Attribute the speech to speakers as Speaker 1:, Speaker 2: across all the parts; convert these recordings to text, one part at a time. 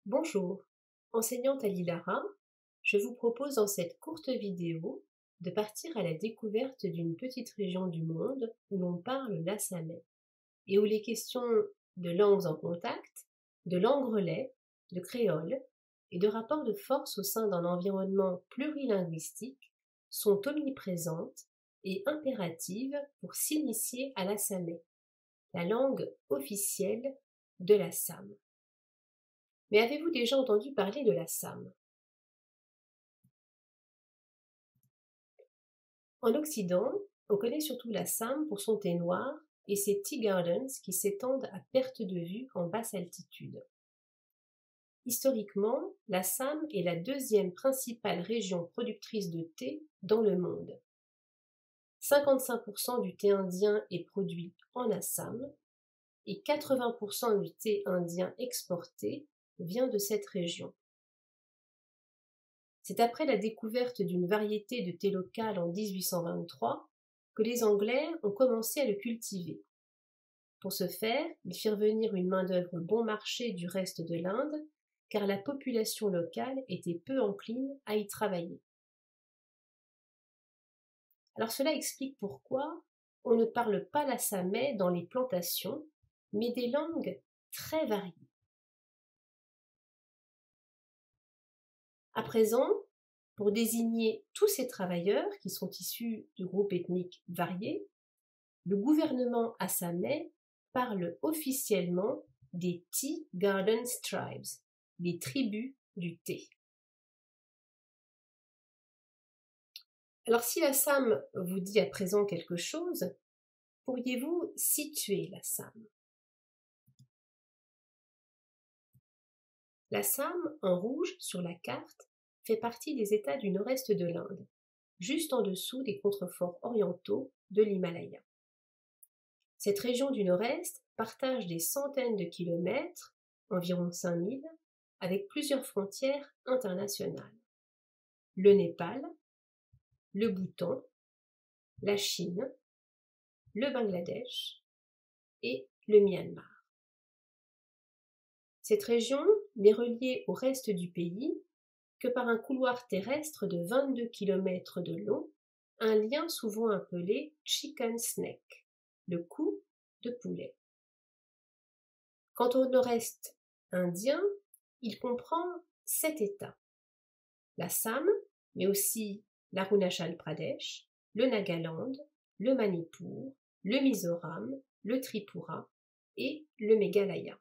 Speaker 1: Bonjour, enseignante à l'ILARA, je vous propose dans cette courte vidéo de partir à la découverte d'une petite région du monde où l'on parle l'assamais et où les questions de langues en contact, de langue relais, de créole et de rapports de force au sein d'un environnement plurilinguistique sont omniprésentes et impératives pour s'initier à l'assamais, la langue officielle de l'Assam. Mais avez-vous déjà entendu parler de l'Assam? En Occident, on connaît surtout l'Assam pour son thé noir et ses tea gardens qui s'étendent à perte de vue en basse altitude. Historiquement, l'Assam est la deuxième principale région productrice de thé dans le monde. 55% du thé indien est produit en Assam et 80% du thé indien exporté vient de cette région. C'est après la découverte d'une variété de thé local en 1823 que les Anglais ont commencé à le cultiver. Pour ce faire, ils firent venir une main-d'œuvre bon marché du reste de l'Inde, car la population locale était peu encline à y travailler. Alors cela explique pourquoi on ne parle pas l'assamais dans les plantations, mais des langues très variées. À présent, pour désigner tous ces travailleurs qui sont issus de groupes ethniques variés, le gouvernement assamais parle officiellement des Tea Gardens Tribes, les tribus du thé. Alors si l'Assam vous dit à présent quelque chose, pourriez-vous situer l'Assam? L'Assam, en rouge sur la carte, fait partie des États du nord-est de l'Inde, juste en dessous des contreforts orientaux de l'Himalaya. Cette région du nord-est partage des centaines de kilomètres, environ 5000, avec plusieurs frontières internationales. Le Népal, le Bhoutan, la Chine, le Bangladesh et le Myanmar. Cette région n'est reliée au reste du pays que par un couloir terrestre de 22 km de long, un lien souvent appelé Chicken Snake, le cou de poulet. Quant au nord-est indien, il comprend 7 États. L'Assam, mais aussi l'Arunachal Pradesh, le Nagaland, le Manipur, le Mizoram, le Tripura et le Meghalaya.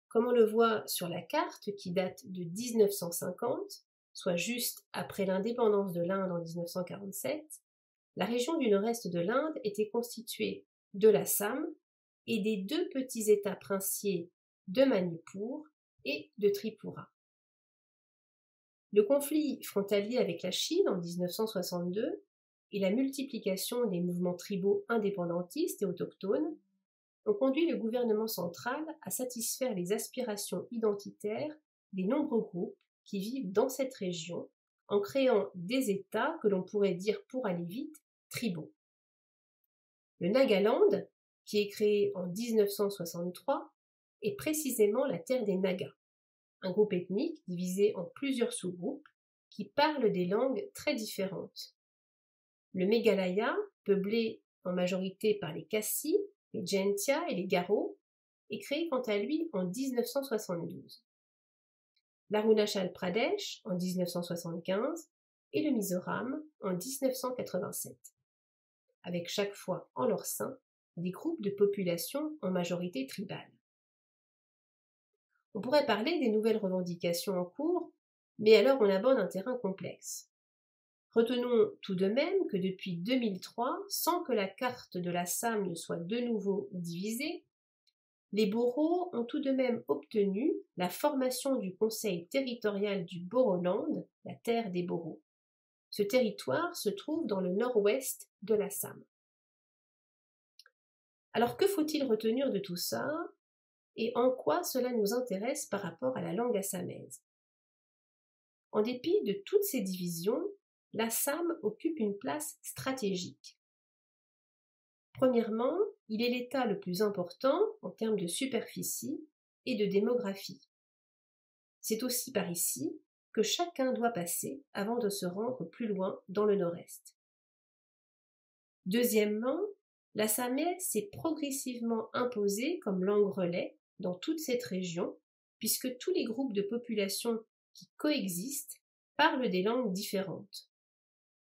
Speaker 1: Comme on le voit sur la carte qui date de 1950, soit juste après l'indépendance de l'Inde en 1947, la région du nord-est de l'Inde était constituée de l'Assam et des deux petits États princiers de Manipur et de Tripura. Le conflit frontalier avec la Chine en 1962 et la multiplication des mouvements tribaux indépendantistes et autochtones ont conduit le gouvernement central à satisfaire les aspirations identitaires des nombreux groupes qui vivent dans cette région en créant des États que l'on pourrait dire pour aller vite tribaux. Le Nagaland, qui est créé en 1963, est précisément la terre des Nagas, un groupe ethnique divisé en plusieurs sous-groupes qui parlent des langues très différentes. Le Meghalaya, peuplé en majorité par les Khasi, les Jaintia et les Garo, est créé quant à lui en 1972. L'Arunachal Pradesh en 1975 et le Mizoram en 1987, avec chaque fois en leur sein des groupes de population en majorité tribale. On pourrait parler des nouvelles revendications en cours, mais alors on aborde un terrain complexe. Retenons tout de même que depuis 2003, sans que la carte de l'Assam ne soit de nouveau divisée, les boros ont tout de même obtenu la formation du Conseil territorial du Boroland, la terre des boros. Ce territoire se trouve dans le nord-ouest de l'Assam. Alors que faut-il retenir de tout ça et en quoi cela nous intéresse par rapport à la langue assamaise? En dépit de toutes ces divisions, l'Assam occupe une place stratégique. Premièrement, il est l'État le plus important en termes de superficie, et de démographie. C'est aussi par ici que chacun doit passer avant de se rendre plus loin dans le nord-est. Deuxièmement, l'assamais s'est progressivement imposé comme langue relais dans toute cette région, puisque tous les groupes de population qui coexistent parlent des langues différentes.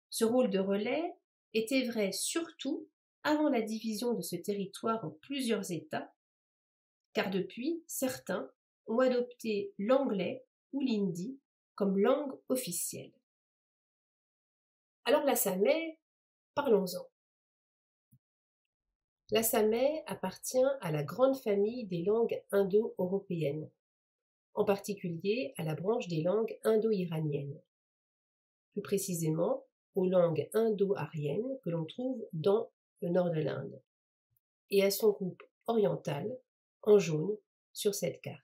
Speaker 1: Ce rôle de relais était vrai surtout avant la division de ce territoire en plusieurs États, car depuis, certains ont adopté l'anglais ou l'hindi comme langue officielle. Alors l'assamais, parlons-en. L'assamais appartient à la grande famille des langues indo-européennes, en particulier à la branche des langues indo-iraniennes, plus précisément aux langues indo-aryennes que l'on trouve dans le nord de l'Inde, et à son groupe oriental, en jaune, sur cette carte.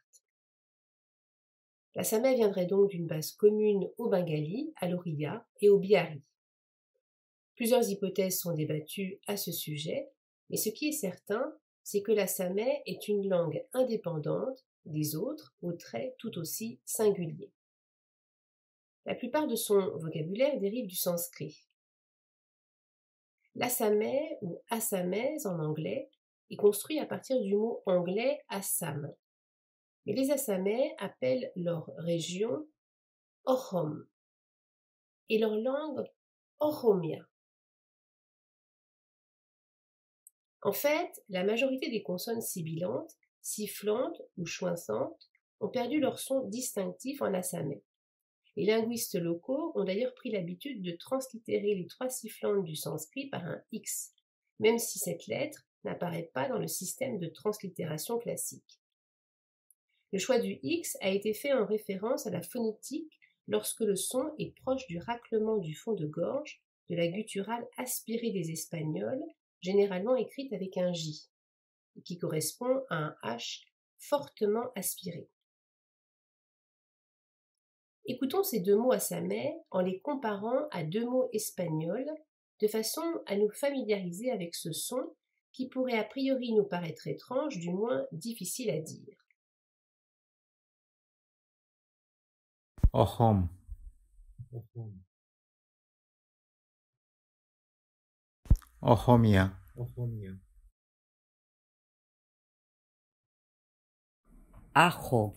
Speaker 1: L'assamais viendrait donc d'une base commune au bengali, à l'oriya et au bihari. Plusieurs hypothèses sont débattues à ce sujet, mais ce qui est certain, c'est que l'assamais est une langue indépendante des autres, aux traits tout aussi singuliers. La plupart de son vocabulaire dérive du sanskrit. L'assamais, ou assamaise en anglais, est construit à partir du mot anglais Assam. Mais les Assamais appellent leur région Ohom et leur langue Oromia. En fait, la majorité des consonnes sibilantes, sifflantes ou choinçantes ont perdu leur son distinctif en assamais. Les linguistes locaux ont d'ailleurs pris l'habitude de translittérer les trois sifflantes du sanskrit par un X, même si cette lettre n'apparaît pas dans le système de translittération classique. Le choix du X a été fait en référence à la phonétique lorsque le son est proche du raclement du fond de gorge de la gutturale aspirée des Espagnols, généralement écrite avec un J, qui correspond à un H fortement aspiré. Écoutons ces deux mots assamais en les comparant à deux mots espagnols, de façon à nous familiariser avec ce son qui pourrait a priori nous paraître étrange, du moins difficile à dire.
Speaker 2: Ohom, Ohomia,
Speaker 3: Ajo,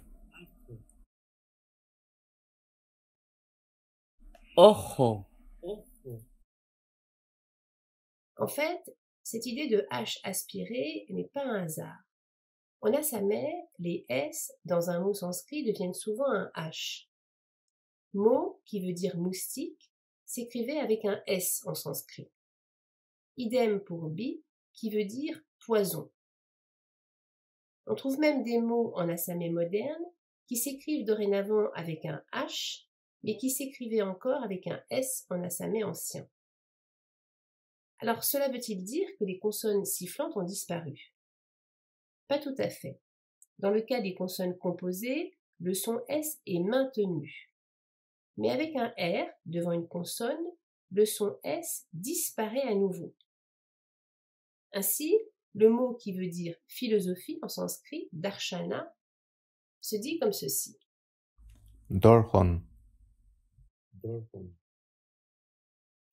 Speaker 3: ojo,
Speaker 1: En fait, cette idée de H aspiré n'est pas un hasard. En assamais, les S dans un mot sanskrit deviennent souvent un H. Mot qui veut dire moustique s'écrivait avec un S en sanskrit. Idem pour bi qui veut dire poison. On trouve même des mots en assamais moderne qui s'écrivent dorénavant avec un H, mais qui s'écrivaient encore avec un S en assamais ancien. Alors cela veut-il dire que les consonnes sifflantes ont disparu? Pas tout à fait. Dans le cas des consonnes composées, le son S est maintenu. Mais avec un R devant une consonne, le son S disparaît à nouveau. Ainsi, le mot qui veut dire philosophie en sanskrit, darshana, se dit comme ceci.
Speaker 2: Dorhon,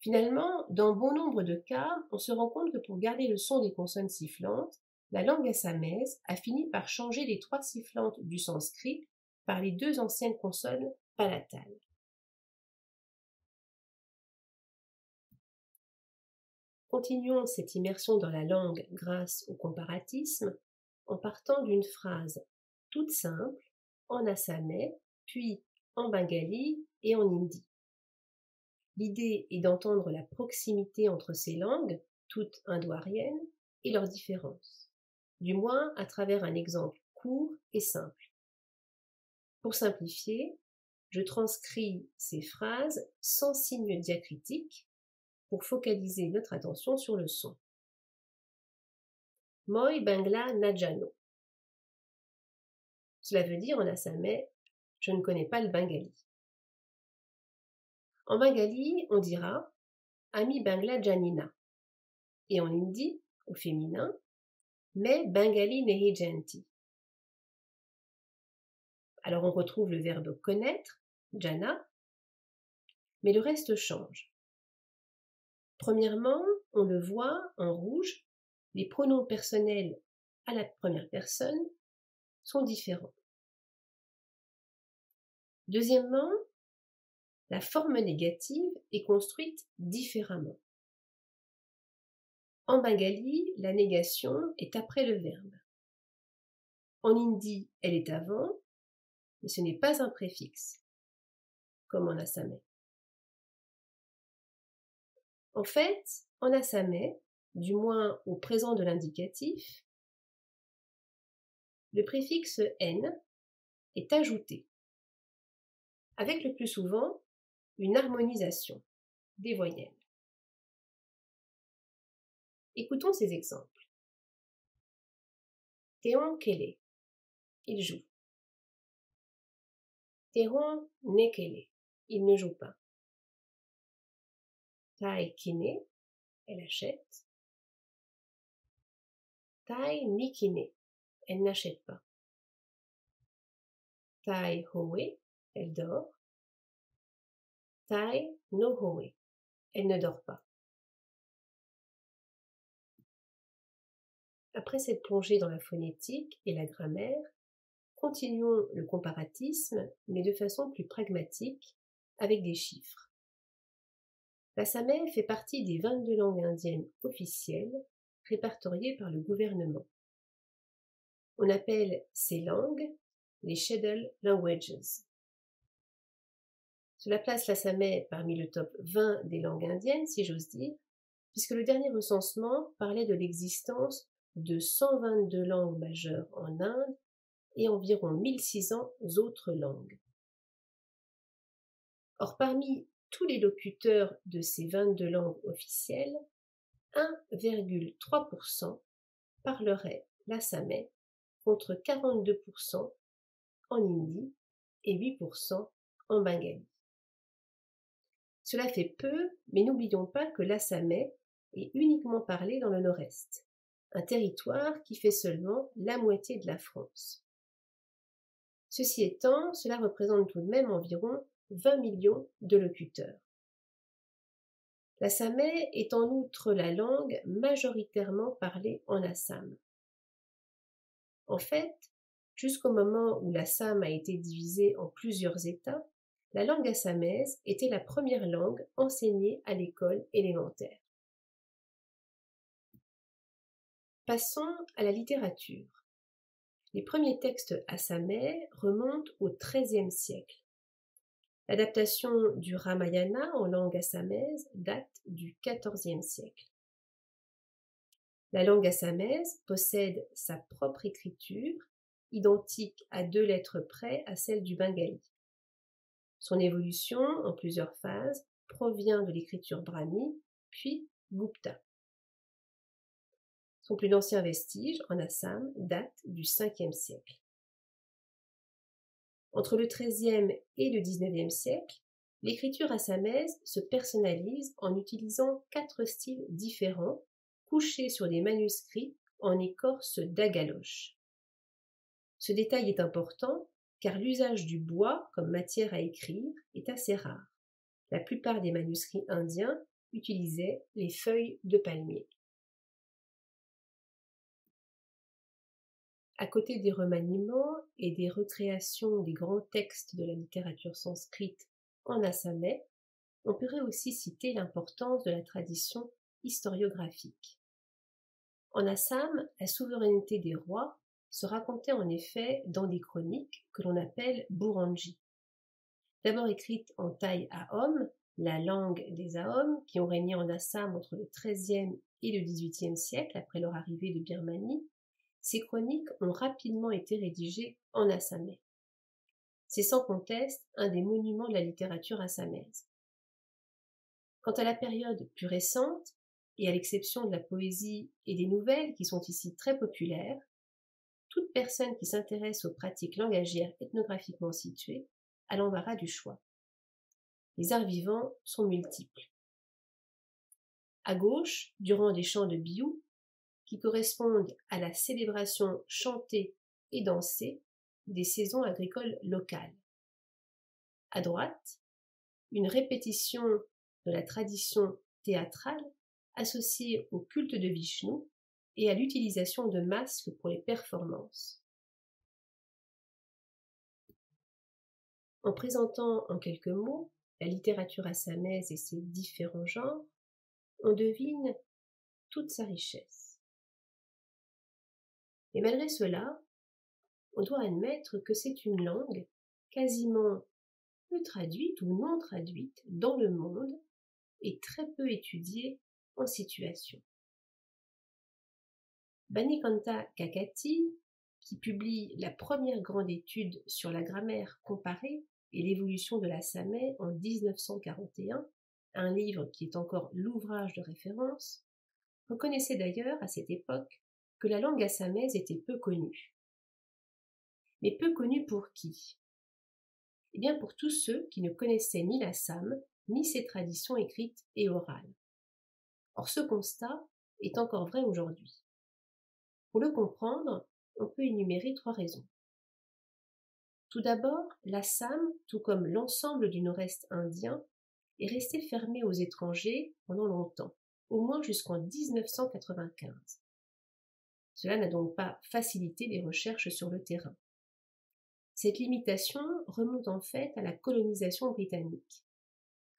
Speaker 1: Finalement, dans bon nombre de cas, on se rend compte que pour garder le son des consonnes sifflantes, la langue assamaise a fini par changer les trois sifflantes du sanskrit par les deux anciennes consonnes palatales. Continuons cette immersion dans la langue grâce au comparatisme en partant d'une phrase toute simple en assamais, puis en bengali et en hindi. L'idée est d'entendre la proximité entre ces langues, toutes indo-aryennes, et leurs différences, du moins à travers un exemple court et simple. Pour simplifier, je transcris ces phrases sans signe diacritique pour focaliser notre attention sur le son. Moi bangla najano. Cela veut dire en assamais, je ne connais pas le bengali. En bengali, on dira Ami bangla janina. Et en hindi, au féminin, Mais bengali nehi janti. Alors on retrouve le verbe connaître, jana, mais le reste change. Premièrement, on le voit en rouge, les pronoms personnels à la première personne sont différents. Deuxièmement, la forme négative est construite différemment. En bengali, la négation est après le verbe. En hindi, elle est avant, mais ce n'est pas un préfixe, comme en assamais. En fait, en assamais, du moins au présent de l'indicatif, le préfixe n est ajouté, avec le plus souvent une harmonisation des voyelles. Écoutons ces exemples. Teon kele, il joue. Teon nekele, il ne joue pas. Tai kine, elle achète. Tai nikine, elle n'achète pas. Tai hoe, elle dort. Tai no hoe, elle ne dort pas. Après cette plongée dans la phonétique et la grammaire, continuons le comparatisme, mais de façon plus pragmatique, avec des chiffres. L'assamais fait partie des 22 langues indiennes officielles répertoriées par le gouvernement. On appelle ces langues les Scheduled Languages. Cela place l'assamais parmi le top 20 des langues indiennes, si j'ose dire, puisque le dernier recensement parlait de l'existence de 122 langues majeures en Inde et environ 1600 autres langues. Or, parmi tous les locuteurs de ces 22 langues officielles, 1,3% parleraient l'assamais contre 42% en hindi et 8% en bengali. Cela fait peu, mais n'oublions pas que l'assamais est uniquement parlé dans le nord-est, un territoire qui fait seulement la moitié de la France. Ceci étant, cela représente tout de même environ 20 millions de locuteurs. L'assamais est en outre la langue majoritairement parlée en Assam. En fait, jusqu'au moment où l'Assam a été divisé en plusieurs États, la langue assamaise était la première langue enseignée à l'école élémentaire. Passons à la littérature. Les premiers textes assamais remontent au XIIIe siècle. L'adaptation du Ramayana en langue assamaise date du XIVe siècle. La langue assamaise possède sa propre écriture, identique à 2 lettres près à celle du bengali. Son évolution, en plusieurs phases, provient de l'écriture brahmi, puis Gupta. Son plus ancien vestige, en Assam, date du Ve siècle. Entre le XIIIe et le XIXe siècle, l'écriture assamaise se personnalise en utilisant 4 styles différents, couchés sur des manuscrits en écorce d'agaloche. Ce détail est important car l'usage du bois comme matière à écrire est assez rare. La plupart des manuscrits indiens utilisaient les feuilles de palmier. À côté des remaniements et des recréations des grands textes de la littérature sanskrite en assamais, on pourrait aussi citer l'importance de la tradition historiographique. En Assam, la souveraineté des rois se racontait en effet dans des chroniques que l'on appelle Burangi. D'abord écrites en taille Ahom, la langue des Ahom, qui ont régné en Assam entre le XIIIe et le XVIIIe siècle après leur arrivée de Birmanie, ces chroniques ont rapidement été rédigées en assamais. C'est sans conteste un des monuments de la littérature assamaise. Quant à la période plus récente, et à l'exception de la poésie et des nouvelles qui sont ici très populaires, toute personne qui s'intéresse aux pratiques langagières ethnographiquement situées a l'embarras du choix. Les arts vivants sont multiples. À gauche, durant des chants de Bihu, qui correspondent à la célébration chantée et dansée des saisons agricoles locales. À droite, une répétition de la tradition théâtrale associée au culte de Vishnu et à l'utilisation de masques pour les performances. En présentant en quelques mots la littérature assamaise et ses différents genres, on devine toute sa richesse. Et malgré cela, on doit admettre que c'est une langue quasiment peu traduite ou non traduite dans le monde et très peu étudiée en situation. Banikanta Kakati, qui publie la première grande étude sur la grammaire comparée et l'évolution de l'assamais en 1941, un livre qui est encore l'ouvrage de référence, reconnaissait d'ailleurs à cette époque que la langue assamaise était peu connue. Mais peu connue pour qui? Eh bien pour tous ceux qui ne connaissaient ni l'Assam, ni ses traditions écrites et orales. Or ce constat est encore vrai aujourd'hui. Pour le comprendre, on peut énumérer 3 raisons. Tout d'abord, l'Assam, tout comme l'ensemble du nord-est indien, est resté fermé aux étrangers pendant longtemps, au moins jusqu'en 1995. Cela n'a donc pas facilité les recherches sur le terrain. Cette limitation remonte en fait à la colonisation britannique.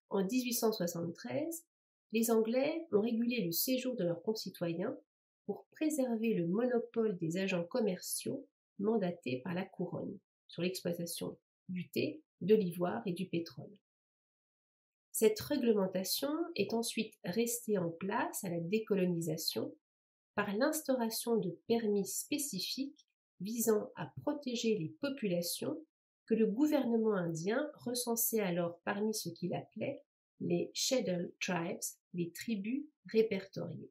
Speaker 1: En 1873, les Anglais ont régulé le séjour de leurs concitoyens pour préserver le monopole des agents commerciaux mandatés par la couronne sur l'exploitation du thé, de l'ivoire et du pétrole. Cette réglementation est ensuite restée en place à la décolonisation par l'instauration de permis spécifiques visant à protéger les populations que le gouvernement indien recensait alors parmi ce qu'il appelait les Scheduled Tribes, les tribus répertoriées.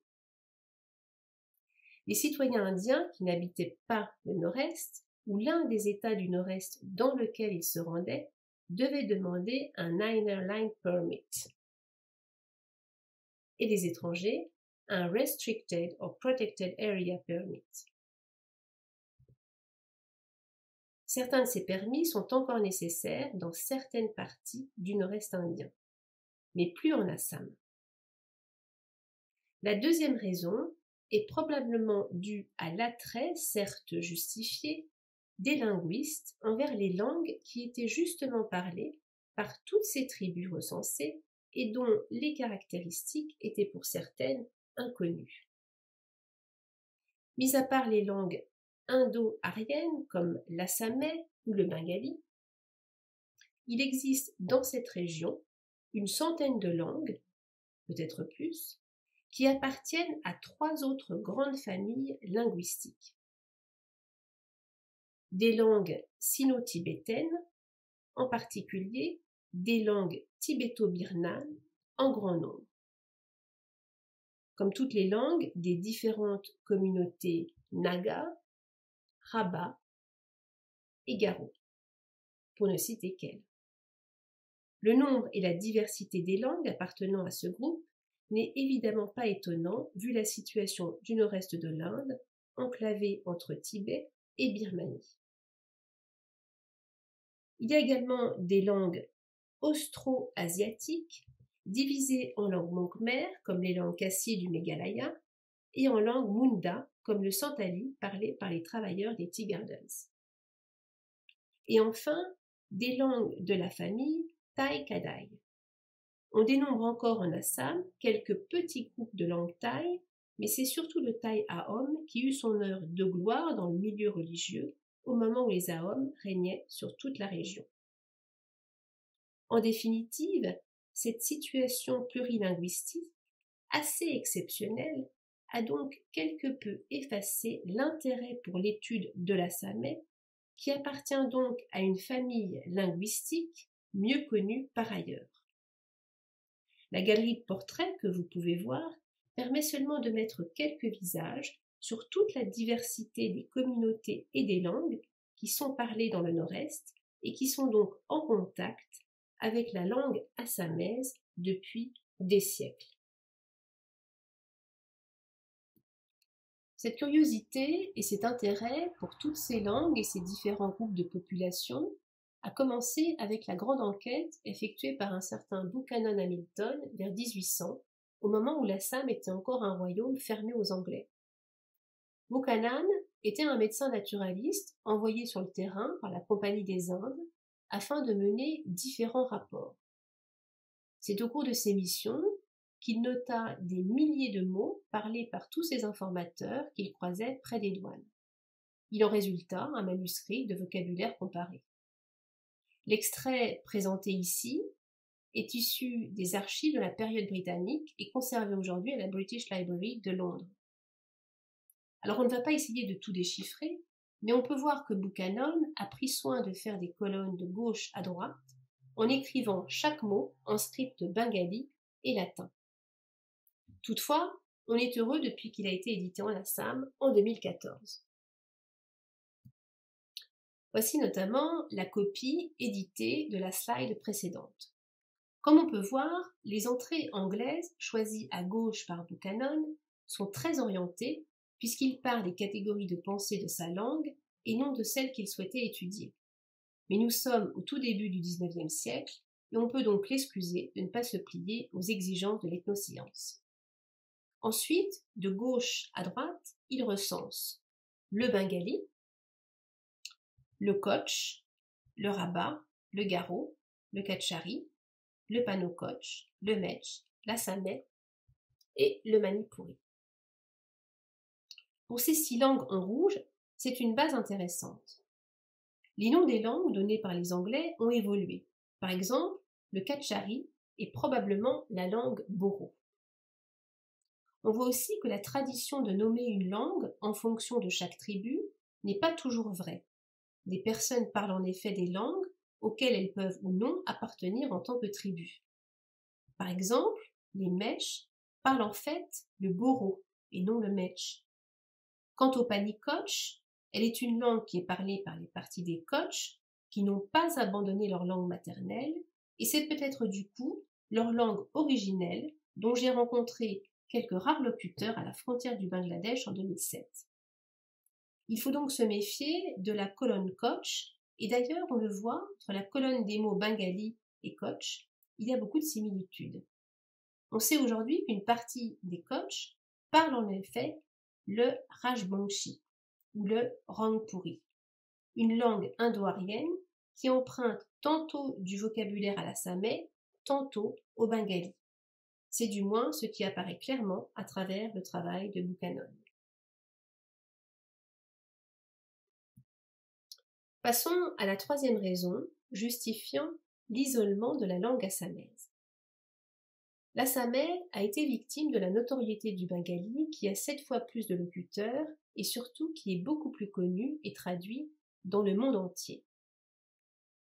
Speaker 1: Les citoyens indiens qui n'habitaient pas le Nord-Est ou l'un des États du Nord-Est dans lequel ils se rendaient devaient demander un Inner Line Permit. Et les étrangers, un Restricted or Protected Area Permit. Certains de ces permis sont encore nécessaires dans certaines parties du Nord-Est indien, mais plus en Assam. La deuxième raison est probablement due à l'attrait, certes justifié, des linguistes envers les langues qui étaient justement parlées par toutes ces tribus recensées et dont les caractéristiques étaient pour certaines inconnues. Mis à part les langues indo-aryennes comme l'assamais ou le bengali, il existe dans cette région une centaine de langues, peut-être plus, qui appartiennent à 3 autres grandes familles linguistiques. Des langues sino-tibétaines, en particulier des langues tibéto-birmanes en grand nombre. Comme toutes les langues des différentes communautés Naga, Rabha et Garo, pour ne citer qu'elles. Le nombre et la diversité des langues appartenant à ce groupe n'est évidemment pas étonnant vu la situation du nord-est de l'Inde, enclavée entre Tibet et Birmanie. Il y a également des langues austro-asiatiques, divisées en langues monkmères, comme les langues Khasi du Meghalaya, et en langues Munda, comme le santali parlé par les travailleurs des Tea Gardens. Et enfin, des langues de la famille Thai-Kadai. On dénombre encore en Assam quelques petits groupes de langues thaï, mais c'est surtout le Thai Ahom qui eut son heure de gloire dans le milieu religieux au moment où les Ahom régnaient sur toute la région. En définitive, cette situation plurilinguistique, assez exceptionnelle, a donc quelque peu effacé l'intérêt pour l'étude de l'assamais, qui appartient donc à une famille linguistique mieux connue par ailleurs. La galerie de portraits que vous pouvez voir permet seulement de mettre quelques visages sur toute la diversité des communautés et des langues qui sont parlées dans le Nord-Est et qui sont donc en contact avec la langue assamaise depuis des siècles. Cette curiosité et cet intérêt pour toutes ces langues et ces différents groupes de population a commencé avec la grande enquête effectuée par un certain Buchanan Hamilton vers 1800, au moment où l'Assam était encore un royaume fermé aux Anglais. Buchanan était un médecin naturaliste envoyé sur le terrain par la Compagnie des Indes afin de mener différents rapports. C'est au cours de ces missions qu'il nota des milliers de mots parlés par tous ces informateurs qu'il croisait près des douanes. Il en résulta un manuscrit de vocabulaire comparé. L'extrait présenté ici est issu des archives de la période britannique et conservé aujourd'hui à la British Library de Londres. Alors on ne va pas essayer de tout déchiffrer, mais on peut voir que Buchanan a pris soin de faire des colonnes de gauche à droite en écrivant chaque mot en script bengali et latin. Toutefois, on est heureux depuis qu'il a été édité en Assam en 2014. Voici notamment la copie éditée de la slide précédente. Comme on peut voir, les entrées anglaises choisies à gauche par Buchanan sont très orientées puisqu'il part des catégories de pensée de sa langue et non de celles qu'il souhaitait étudier. Mais nous sommes au tout début du XIXe siècle et on peut donc l'excuser de ne pas se plier aux exigences de l'ethnoscience. Ensuite, de gauche à droite, il recense le bengali, le koch, le rabat, le garo, le kachari, le pano-koch, le mech, l'assamais et le manipuri. Pour ces 6 langues en rouge, c'est une base intéressante. Les noms des langues données par les Anglais ont évolué. Par exemple, le kachari est probablement la langue boro. On voit aussi que la tradition de nommer une langue en fonction de chaque tribu n'est pas toujours vraie. Des personnes parlent en effet des langues auxquelles elles peuvent ou non appartenir en tant que tribu. Par exemple, les Mèches parlent en fait le boro et non le Mèche. Quant au Pani-Koch, elle est une langue qui est parlée par les parties des Koch qui n'ont pas abandonné leur langue maternelle et c'est peut-être du coup leur langue originelle dont j'ai rencontré quelques rares locuteurs à la frontière du Bangladesh en 2007. Il faut donc se méfier de la colonne Koch, et d'ailleurs on le voit, entre la colonne des mots bengali et Koch, il y a beaucoup de similitudes. On sait aujourd'hui qu'une partie des Koch parle en effet le Rajbangshi ou le Rangpuri, une langue indo-aryenne qui emprunte tantôt du vocabulaire à l'assamais, tantôt au bengali. C'est du moins ce qui apparaît clairement à travers le travail de Buchanan. Passons à la troisième raison justifiant l'isolement de la langue assamaise. L'assamais a été victime de la notoriété du bengali qui a 7 fois plus de locuteurs et surtout qui est beaucoup plus connu et traduit dans le monde entier.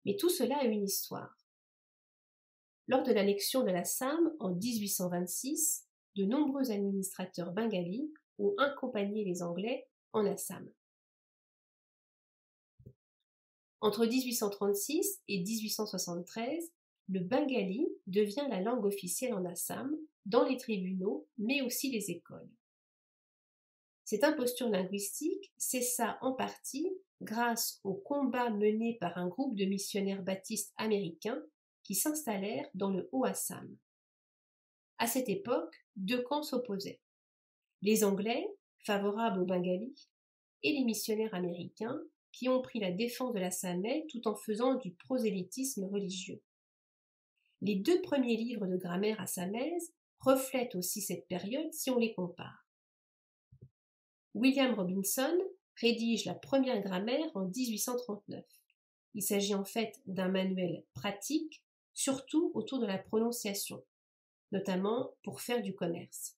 Speaker 1: Mais tout cela a une histoire. Lors de l'annexion de l'Assam en 1826, de nombreux administrateurs bengalis ont accompagné les Anglais en Assam. Entre 1836 et 1873, le bengali devient la langue officielle en Assam, dans les tribunaux, mais aussi les écoles. Cette imposture linguistique cessa en partie grâce aux combats menés par un groupe de missionnaires baptistes américains qui s'installèrent dans le Haut-Assam. À cette époque, 2 camps s'opposaient. Les Anglais, favorables aux bengalis, et les missionnaires américains, qui ont pris la défense de l'assamais tout en faisant du prosélytisme religieux. Les 2 premiers livres de grammaire assamaise reflètent aussi cette période si on les compare. William Robinson rédige la première grammaire en 1839. Il s'agit en fait d'un manuel pratique, surtout autour de la prononciation, notamment pour faire du commerce.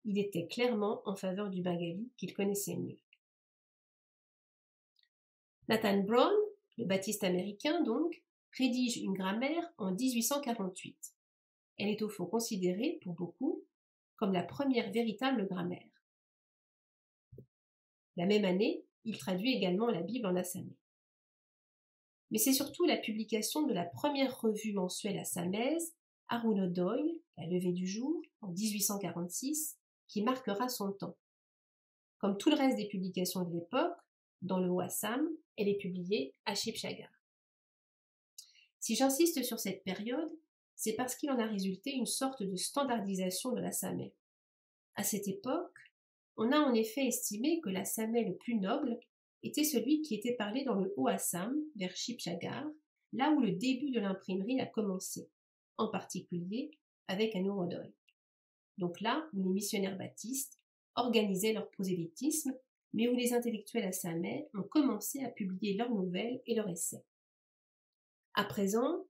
Speaker 1: Il était clairement en faveur du bengali qu'il connaissait mieux. Nathan Brown, le baptiste américain donc, rédige une grammaire en 1848. Elle est au fond considérée, pour beaucoup, comme la première véritable grammaire. La même année, il traduit également la Bible en assamais. Mais c'est surtout la publication de la première revue mensuelle assamaise, Arunodoy, la levée du jour, en 1846, qui marquera son temps. Comme tout le reste des publications de l'époque, dans le Haut-Assam, elle est publiée à Shibsagar. Si j'insiste sur cette période, c'est parce qu'il en a résulté une sorte de standardisation de l'assamais. À cette époque, on a en effet estimé que l'assamais le plus noble était celui qui était parlé dans le Haut-Assam, vers Shibsagar, là où le début de l'imprimerie a commencé, en particulier avec Anuruddha. Donc là où les missionnaires baptistes organisaient leur prosélytisme, mais où les intellectuels assamais ont commencé à publier leurs nouvelles et leurs essais. À présent,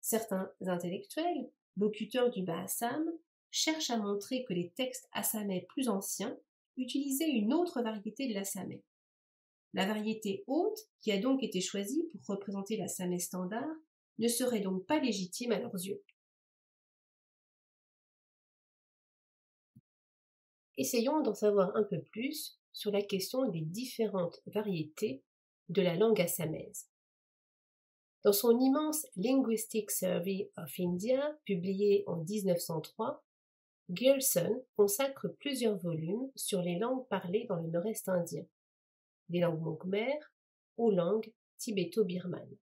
Speaker 1: certains intellectuels, locuteurs du Bas-Assam, cherchent à montrer que les textes assamais plus anciens utilisaient une autre variété de l'assamais. La variété haute, qui a donc été choisie pour représenter l'assamais standard, ne serait donc pas légitime à leurs yeux. Essayons d'en savoir un peu plus sur la question des différentes variétés de la langue assamaise. Dans son immense Linguistic Survey of India, publié en 1903, Grierson consacre plusieurs volumes sur les langues parlées dans le nord-est indien, des langues mongmères aux langues tibéto-birmanes.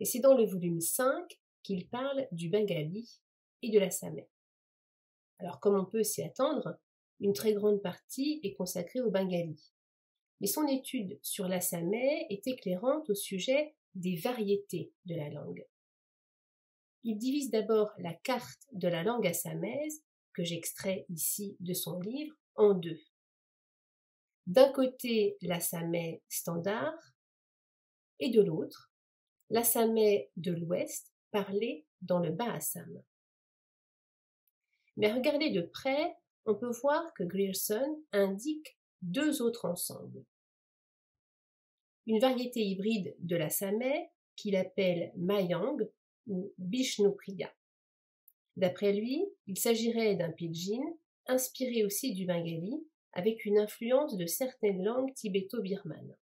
Speaker 1: Et c'est dans le volume 5 qu'il parle du bengali et de l'assamais. Alors, comme on peut s'y attendre, une très grande partie est consacrée au bengali. Mais son étude sur l'assamais est éclairante au sujet des variétés de la langue. Il divise d'abord la carte de la langue assamaise, que j'extrais ici de son livre, en deux. D'un côté, l'assamais standard, et de l'autre, l'assamais de l'Ouest, parlé dans le Bas-Assam. Mais regardez de près, on peut voir que Grierson indique deux autres ensembles. Une variété hybride de l'assamais qu'il appelle Mayang ou Bishnupriya. D'après lui, il s'agirait d'un pidgin inspiré aussi du bengali avec une influence de certaines langues tibéto-birmanes.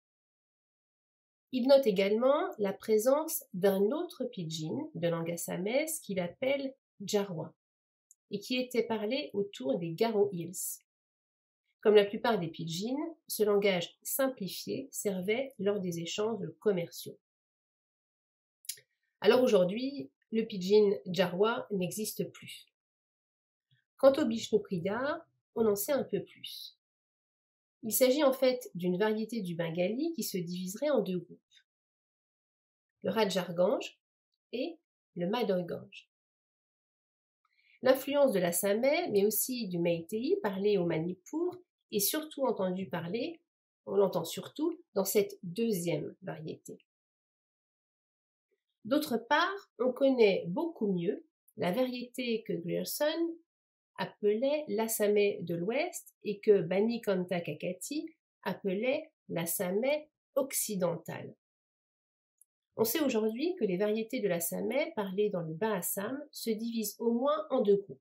Speaker 1: Il note également la présence d'un autre pidgin de langue assamaise qu'il appelle Jarwa et qui était parlé autour des Garo Hills. Comme la plupart des pidgins, ce langage simplifié servait lors des échanges commerciaux. Alors aujourd'hui, le pidgin Jarwa n'existe plus. Quant au Bishnupriya, on en sait un peu plus. Il s'agit en fait d'une variété du bengali qui se diviserait en deux groupes. Le Rajarganj et le Madhurganj. L'influence de l'assamais, mais aussi du meitei, parlé au Manipur, est surtout entendue parler, on l'entend surtout, dans cette deuxième variété. D'autre part, on connaît beaucoup mieux la variété que Grierson appelait l'assamais de l'Ouest et que Banikanta Kakati appelait l'assamais occidental. On sait aujourd'hui que les variétés de l'assamais parlées dans le Bas-Assam se divisent au moins en deux groupes,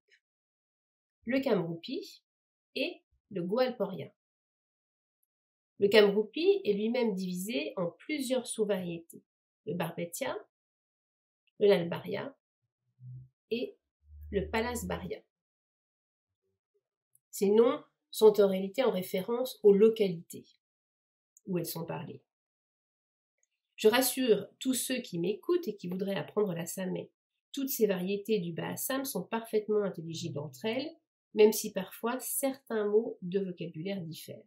Speaker 1: le Kamrupi et le Goalporia. Le Kamrupi est lui-même divisé en plusieurs sous-variétés, le Barbetia, le Nalbaria et le Palasbaria. Ces noms sont en réalité en référence aux localités où elles sont parlées. Je rassure tous ceux qui m'écoutent et qui voudraient apprendre l'assamais. Toutes ces variétés du Bas-Assam sont parfaitement intelligibles entre elles, même si parfois certains mots de vocabulaire diffèrent.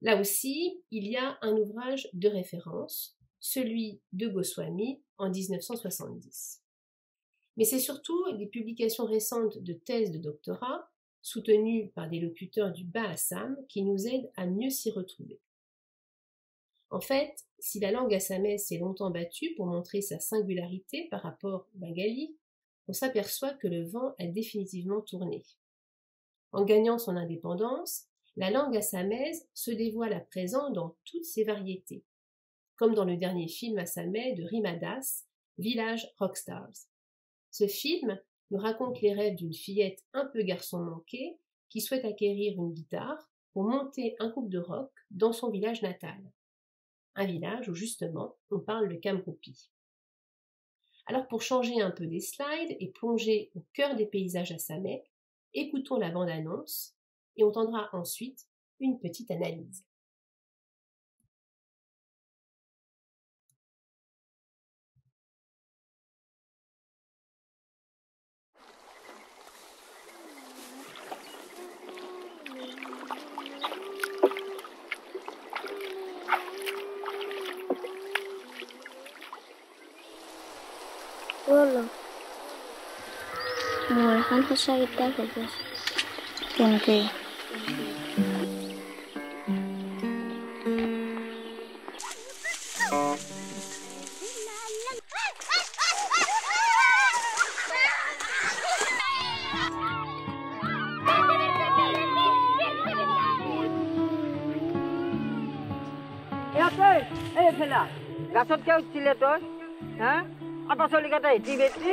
Speaker 1: Là aussi, il y a un ouvrage de référence, celui de Goswami en 1970. Mais c'est surtout les publications récentes de thèses de doctorat, soutenues par des locuteurs du Bas-Assam, qui nous aident à mieux s'y retrouver. En fait, si la langue assamaise s'est longtemps battue pour montrer sa singularité par rapport au bengali, on s'aperçoit que le vent a définitivement tourné. En gagnant son indépendance, la langue assamaise se dévoile à présent dans toutes ses variétés, comme dans le dernier film assamais de Rimadas, Village Rockstars. Ce film nous raconte les rêves d'une fillette un peu garçon manqué qui souhaite acquérir une guitare pour monter un groupe de rock dans son village natal. Un village où justement on parle le Kamrupi. Alors pour changer un peu des slides et plonger au cœur des paysages assamais, écoutons la bande-annonce et on tendra ensuite une petite analyse.
Speaker 4: বলো মোৰ এখন সঁচা কিতাপ হ'ব কেনেকে
Speaker 5: এই ফেলা গাছত কিয় উঠিছিলে তই হা আটা চলিকাটা হেঁচি বেছি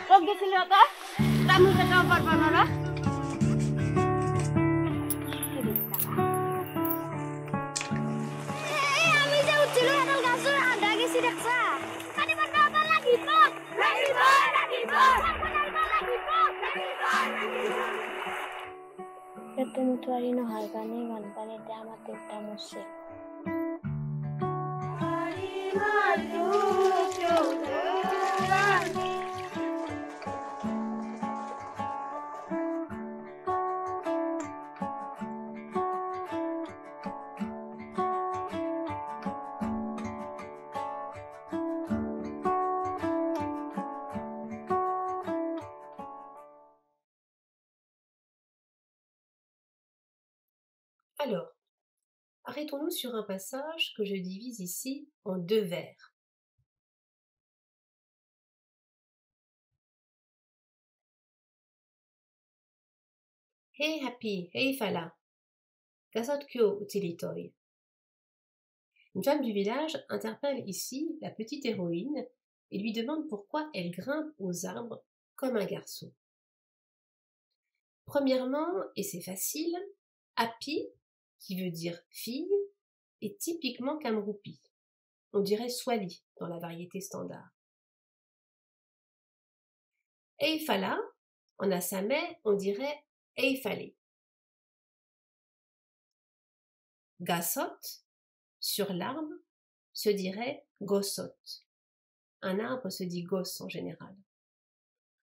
Speaker 6: ক'ত গৈছিলি তই তামোল কেইটাও পাৰবা নৰা
Speaker 4: আমি যে উঠিলো এডাল গাছৰ আধা গেছি দেখছা কাটিব লাগিব পেটে মুঠুৱাৰী নোহোৱাৰ কাৰণে বানপানীতে আমাৰ দেউতা মৰছে
Speaker 1: Alors, arrêtons-nous sur un passage que je divise ici en deux vers. Hey happy, hey fala, gasot kyo utilitoy. Une femme du village interpelle ici la petite héroïne et lui demande pourquoi elle grimpe aux arbres comme un garçon. Premièrement, et c'est facile, happy, qui veut dire fille, est typiquement kamrupi. On dirait swali dans la variété standard. Eifala, en assamais, on dirait eifale. Gasot, sur l'arbre, se dirait gosot. Un arbre se dit gosse en général.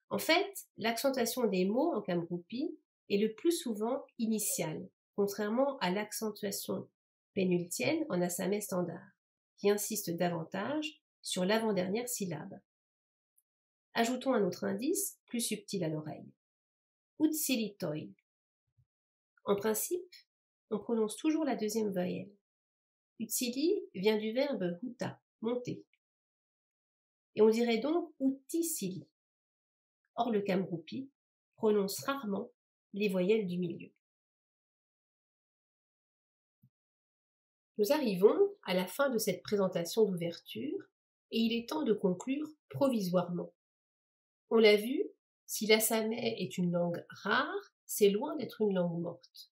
Speaker 1: En fait, l'accentuation des mots en kamrupi est le plus souvent initiale, contrairement à l'accentuation pénultienne en assamais standard, qui insiste davantage sur l'avant-dernière syllabe. Ajoutons un autre indice, plus subtil à l'oreille. Utsilitoy. En principe, on prononce toujours la deuxième voyelle. Utsili vient du verbe huta, monter. Et on dirait donc utisili. Or le kamrupi prononce rarement les voyelles du milieu. Nous arrivons à la fin de cette présentation d'ouverture et il est temps de conclure provisoirement. On l'a vu, si l'assamais est une langue rare, c'est loin d'être une langue morte.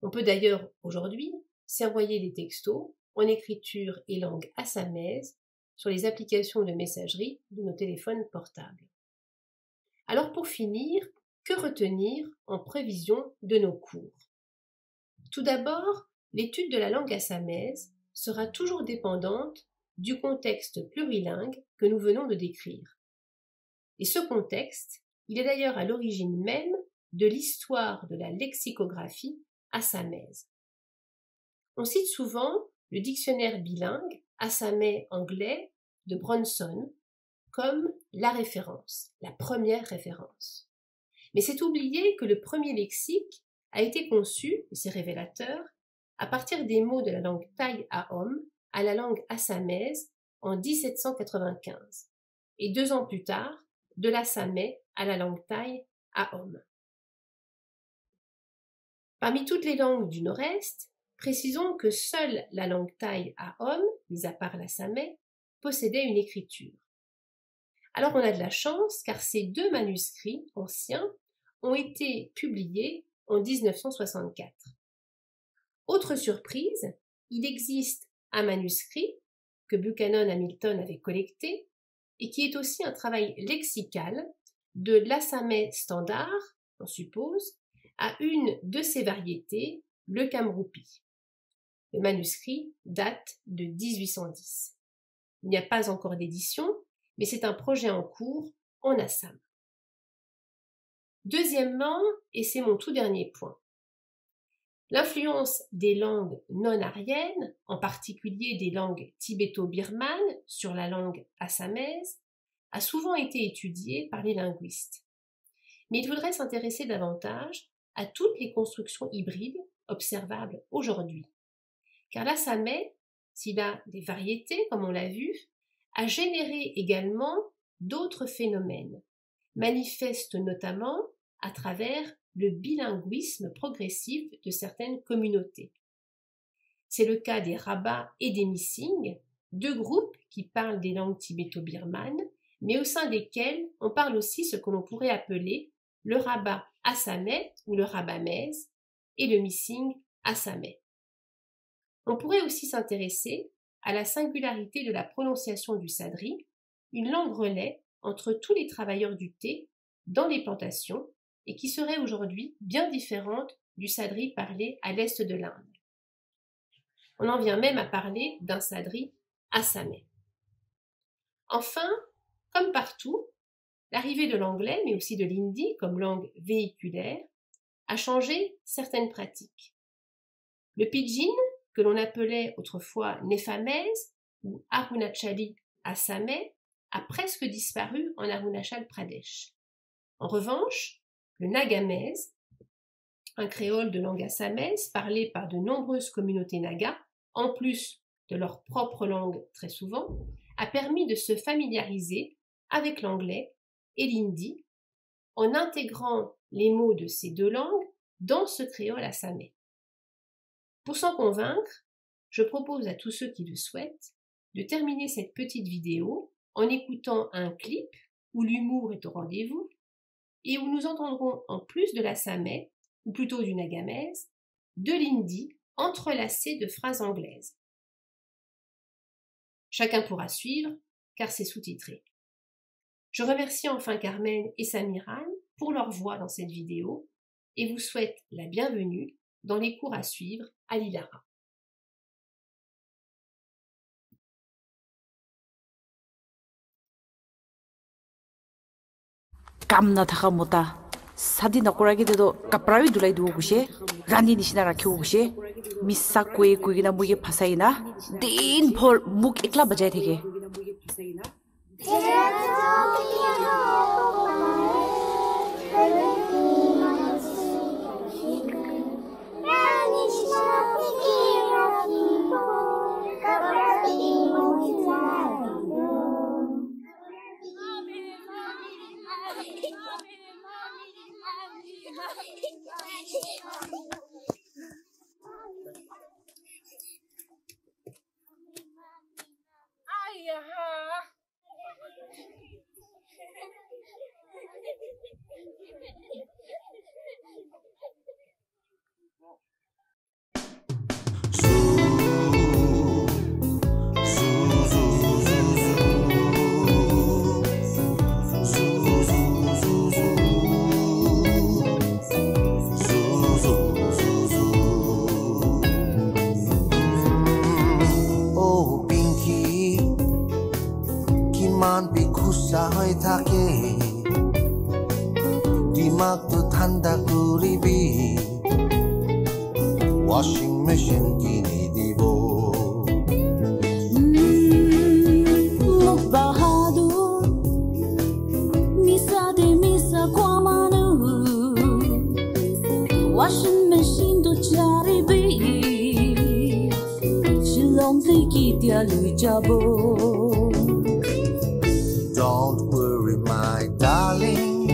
Speaker 1: On peut d'ailleurs aujourd'hui s'envoyer des textos en écriture et langue assamaise sur les applications de messagerie de nos téléphones portables. Alors pour finir, que retenir en prévision de nos cours? Tout d'abord, l'étude de la langue assamaise sera toujours dépendante du contexte plurilingue que nous venons de décrire. Et ce contexte, il est d'ailleurs à l'origine même de l'histoire de la lexicographie assamaise. On cite souvent le dictionnaire bilingue assamais-anglais de Bronson comme la référence, la première référence. Mais c'est oublier que le premier lexique a été conçu, et c'est révélateur, à partir des mots de la langue thaï Ahom à la langue assamaise en 1795, et 2 ans plus tard, de l'assamais à la langue thaï Ahom. Parmi toutes les langues du Nord-Est, précisons que seule la langue thaï Ahom, mis à part l'assamais, possédait une écriture. Alors on a de la chance car ces 2 manuscrits anciens ont été publiés en 1964. Autre surprise, il existe un manuscrit que Buchanan Hamilton avait collecté et qui est aussi un travail lexical de l'assamais standard, on suppose, à une de ses variétés, le kamrupi. Le manuscrit date de 1810. Il n'y a pas encore d'édition, mais c'est un projet en cours en Assam. Deuxièmement, et c'est mon tout dernier point, l'influence des langues non-aryennes, en particulier des langues tibéto-birmanes sur la langue assamaise, a souvent été étudiée par les linguistes. Mais il faudrait s'intéresser davantage à toutes les constructions hybrides observables aujourd'hui. Car l'assamais, s'il a des variétés, comme on l'a vu, a généré également d'autres phénomènes, manifestes notamment à travers le bilinguisme progressif de certaines communautés. C'est le cas des Rabas et des Missing, deux groupes qui parlent des langues tibéto-birmanes, mais au sein desquels on parle aussi ce que l'on pourrait appeler le Rabat assamais ou le Rabamèze et le Missing assamais. On pourrait aussi s'intéresser à la singularité de la prononciation du sadri, une langue relais entre tous les travailleurs du thé dans les plantations et qui serait aujourd'hui bien différente du sadri parlé à l'est de l'Inde. On en vient même à parler d'un sadri assamais. Enfin, comme partout, l'arrivée de l'anglais, mais aussi de l'hindi comme langue véhiculaire, a changé certaines pratiques. Le pidgin, que l'on appelait autrefois néphamèze ou arunachali assamais, a presque disparu en Arunachal Pradesh. En revanche, le nagamèze, un créole de langue assamaise parlé par de nombreuses communautés nagas, en plus de leur propre langue très souvent, a permis de se familiariser avec l'anglais et l'hindi en intégrant les mots de ces deux langues dans ce créole assamais. Pour s'en convaincre, je propose à tous ceux qui le souhaitent de terminer cette petite vidéo en écoutant un clip où l'humour est au rendez-vous et où nous entendrons en plus de l'assamais, ou plutôt du nagamèze, de l'hindi entrelacé de phrases anglaises. Chacun pourra suivre car c'est sous-titré. Je remercie enfin Carmen et Samiran pour leur voix dans cette vidéo et vous souhaite la bienvenue dans les cours à suivre à l'Ilara.
Speaker 7: Kamna thakamota sadi nakuragi dedo kaprawi dulai du gushe rani nishnara kyu gushe missa koi gina muge phasaina din phor muk ekla bajai thege
Speaker 8: Washing machine kini dibo
Speaker 9: Look bahadur Misa de misa kwa manu Washing machine to charibi Shilong tiki dia lui jabo
Speaker 8: Don't worry my darling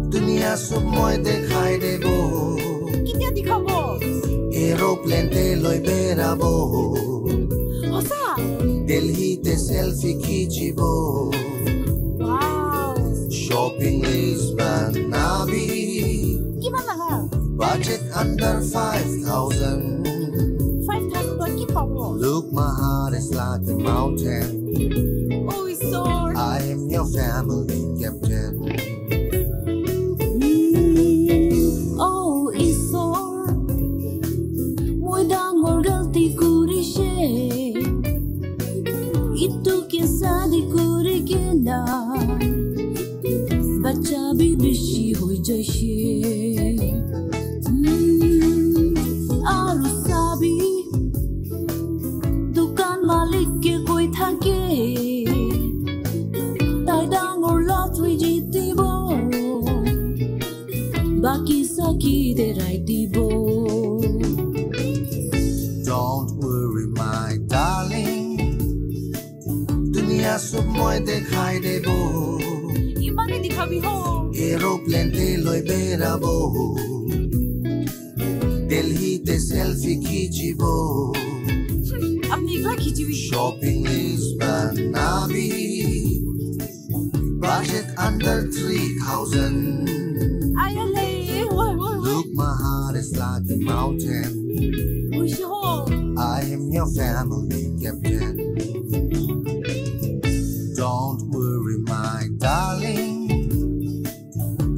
Speaker 8: Dunia sab moi dekhai debo Aeroplane te loi berabo
Speaker 9: Osa
Speaker 8: Delhi te selfie khichibo
Speaker 9: Wow
Speaker 8: Shopping Lisbon Nabi
Speaker 9: Gimana ka?
Speaker 8: budget under 5,000.
Speaker 7: 5,000 baht ki pawo.
Speaker 8: Look, my heart is like a mountain.
Speaker 7: Oh, Isor.
Speaker 8: I am your family captain.
Speaker 9: Oh, Isor. Moi dangor galti kuri she. Itu kisah di kuri kena. Baca bi bishi hoi jai she. Aru sabi. Dukan malik ke koi thake. Tai dangor lotri jitibo. Baki saki de rai dibo.
Speaker 8: Don't worry, my darling. Dunia sab moi dekhai debo.
Speaker 7: Imane dikhabi ho.
Speaker 8: Aeroplane te loi berabo. Delhi te selfie khichibo.
Speaker 7: Apni ikla khichibi.
Speaker 8: Shopping Lisbon, Nabi. Budget under 3,000.
Speaker 7: Ayale. Wah.
Speaker 8: Look, my heart is like a mountain.
Speaker 7: Wish ho.
Speaker 8: I am your family captain. Don't worry, my darling.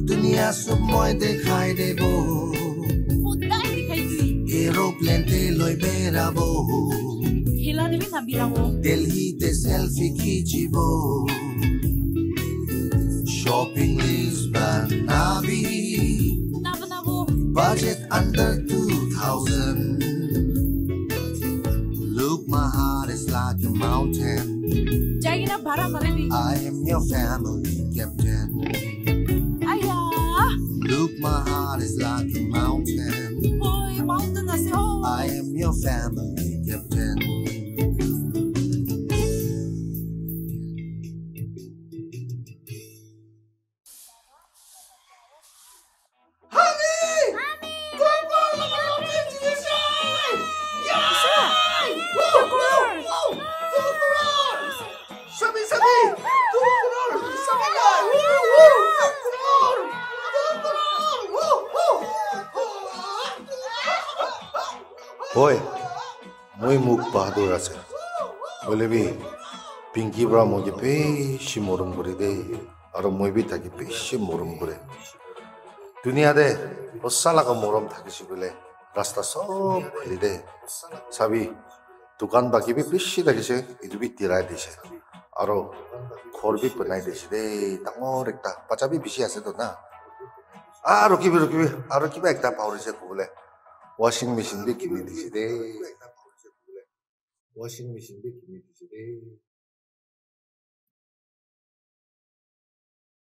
Speaker 8: Dunia sab moi dekhai debo.
Speaker 7: Hodai dikhai di.
Speaker 8: Aeroplane te loi berabo.
Speaker 7: Hela debi na bilamo.
Speaker 8: Delhi te selfie khichibo. Shopping Lisbon, Nabi.
Speaker 7: Nabo.
Speaker 8: Budget under 2,000. Look, my heart is like a mountain.
Speaker 7: Jaigina bhara marebi.
Speaker 8: I am your family captain.
Speaker 7: Aya.
Speaker 8: Look, my heart is like a mountain.
Speaker 7: Boy, mountain ase ho.
Speaker 8: I am your family captain. Boy, moi muk bahadur ase. Bole bi pinky bra moje beshi morom kore de. Aro moi bi taki beshi morom kore. Dunia de osala ka morom thakisi bole rasta sob kholi de. Sabi dukan baki bi beshi thakise idu bi tirai dise. Aro khor bi banai dise de. Dangor ekta bacha bi beshi ase to na. Aro kibi aro kiba ekta paurise ko bole. Washing machine भी किन्हीं दिशे दे